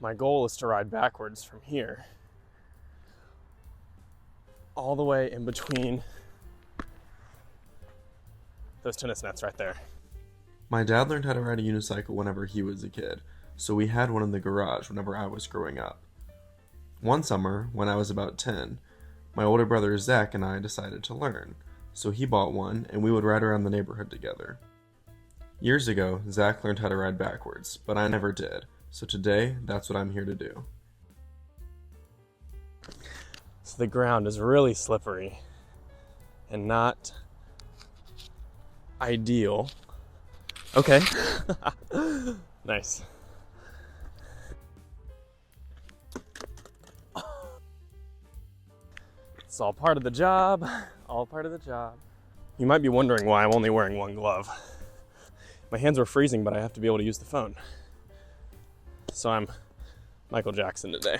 My goal is to ride backwards from here all the way in between those tennis nets right there. My dad learned how to ride a unicycle whenever he was a kid, so we had one in the garage whenever I was growing up. One summer, when I was about 10, my older brother Zach and I decided to learn, so he bought one and we would ride around the neighborhood together. Years ago, Zach learned how to ride backwards, but I never did, so today, that's what I'm here to do. So the ground is really slippery and not ideal. Okay. Nice. It's all part of the job. All part of the job. You might be wondering why I'm only wearing one glove. My hands were freezing, but I have to be able to use the phone. So I'm Michael Jackson today.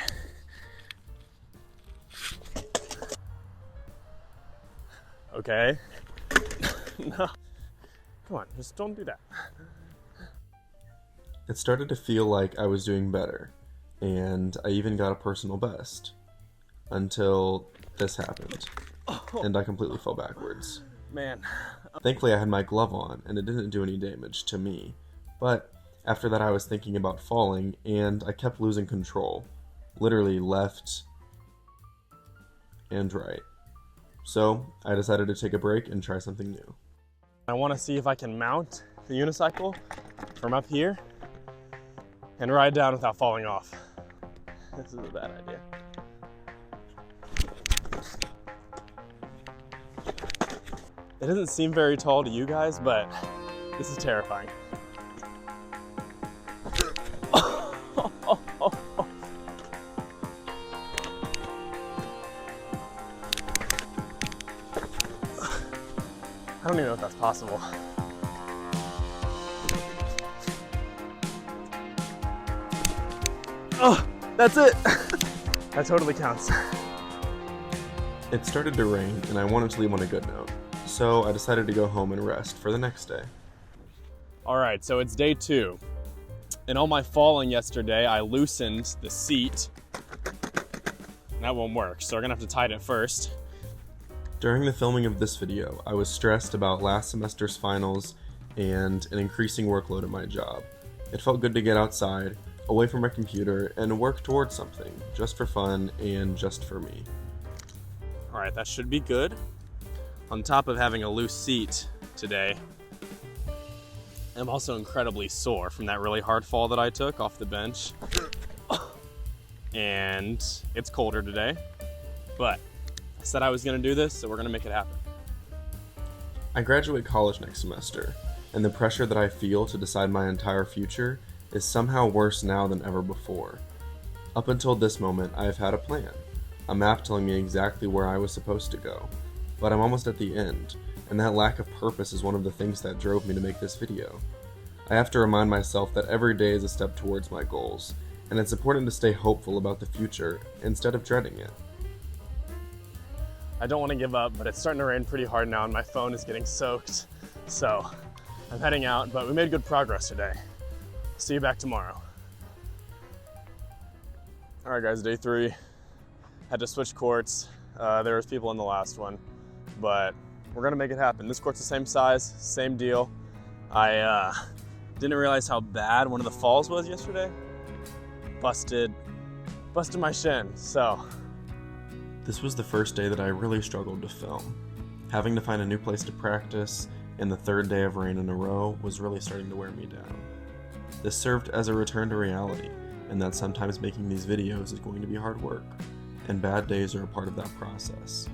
Okay. No. Come on, just don't do that. It started to feel like I was doing better, and I even got a personal best. Until this happened, and I completely fell backwards. Man. Thankfully I had my glove on, and it didn't do any damage to me. But after that I was thinking about falling, and I kept losing control. Literally left and right. So I decided to take a break and try something new. I want to see if I can mount the unicycle from up here and ride down without falling off. This is a bad idea. It doesn't seem very tall to you guys, but this is terrifying. I don't even know if that's possible. Oh, that's it. That totally counts. It started to rain, and I wanted to leave on a good note. So I decided to go home and rest for the next day. All right, so it's day 2. In all my falling yesterday, I loosened the seat. That won't work, so we're gonna have to tighten it first. During the filming of this video, I was stressed about last semester's finals and an increasing workload at my job. It felt good to get outside, away from my computer, and work towards something, just for fun and just for me. All right, that should be good. On top of having a loose seat today, I'm also incredibly sore from that really hard fall that I took off the bench. And it's colder today, but I said I was gonna do this, so we're gonna make it happen. I graduate college next semester, and the pressure that I feel to decide my entire future is somehow worse now than ever before. Up until this moment, I have had a plan, a map telling me exactly where I was supposed to go. But I'm almost at the end, and that lack of purpose is one of the things that drove me to make this video. I have to remind myself that every day is a step towards my goals, and it's important to stay hopeful about the future instead of dreading it. I don't want to give up, but it's starting to rain pretty hard now and my phone is getting soaked. So I'm heading out, but we made good progress today. See you back tomorrow. All right guys, day 3. Had to switch courts. There was people in the last one, but we're gonna make it happen. This court's the same size, same deal. I didn't realize how bad one of the falls was yesterday. Busted my shin, so. This was the first day that I really struggled to film. Having to find a new place to practice, and the 3rd day of rain in a row was really starting to wear me down. This served as a return to reality, and that sometimes making these videos is going to be hard work, and bad days are a part of that process.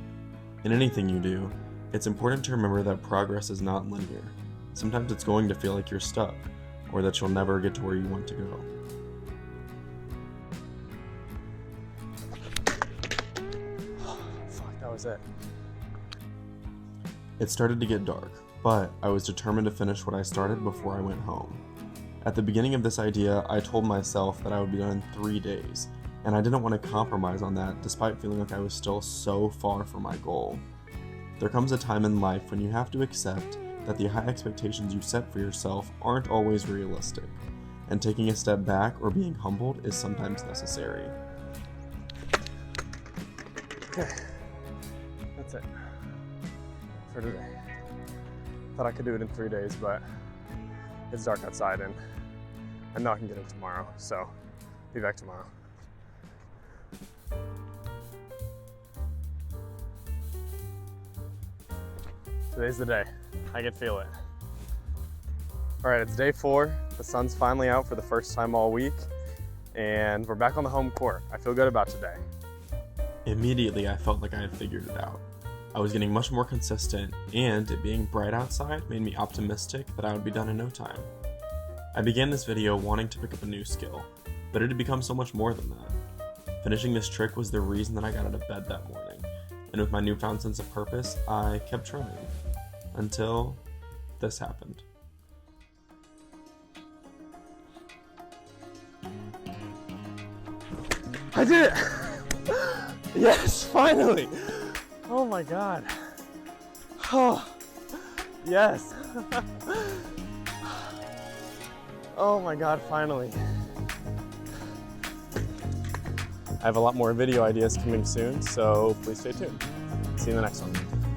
In anything you do, it's important to remember that progress is not linear. Sometimes it's going to feel like you're stuck, or that you'll never get to where you want to go. Fuck, that was it. It started to get dark, but I was determined to finish what I started before I went home. At the beginning of this idea, I told myself that I would be done in 3 days, and I didn't want to compromise on that despite feeling like I was still so far from my goal. There comes a time in life when you have to accept that the high expectations you set for yourself aren't always realistic, and taking a step back or being humbled is sometimes necessary. Okay, that's it for today. Thought I could do it in 3 days, but it's dark outside and I know I can get it tomorrow, so be back tomorrow. Today's the day. I can feel it. All right, it's day 4. The sun's finally out for the first time all week, and we're back on the home court. I feel good about today. Immediately, I felt like I had figured it out. I was getting much more consistent, and it being bright outside made me optimistic that I would be done in no time. I began this video wanting to pick up a new skill, but it had become so much more than that. Finishing this trick was the reason that I got out of bed that morning, and with my newfound sense of purpose, I kept trying. Until this happened. I did it! Yes, finally! Oh my God. Oh, yes. Oh my God, finally. I have a lot more video ideas coming soon, so please stay tuned. See you in the next one.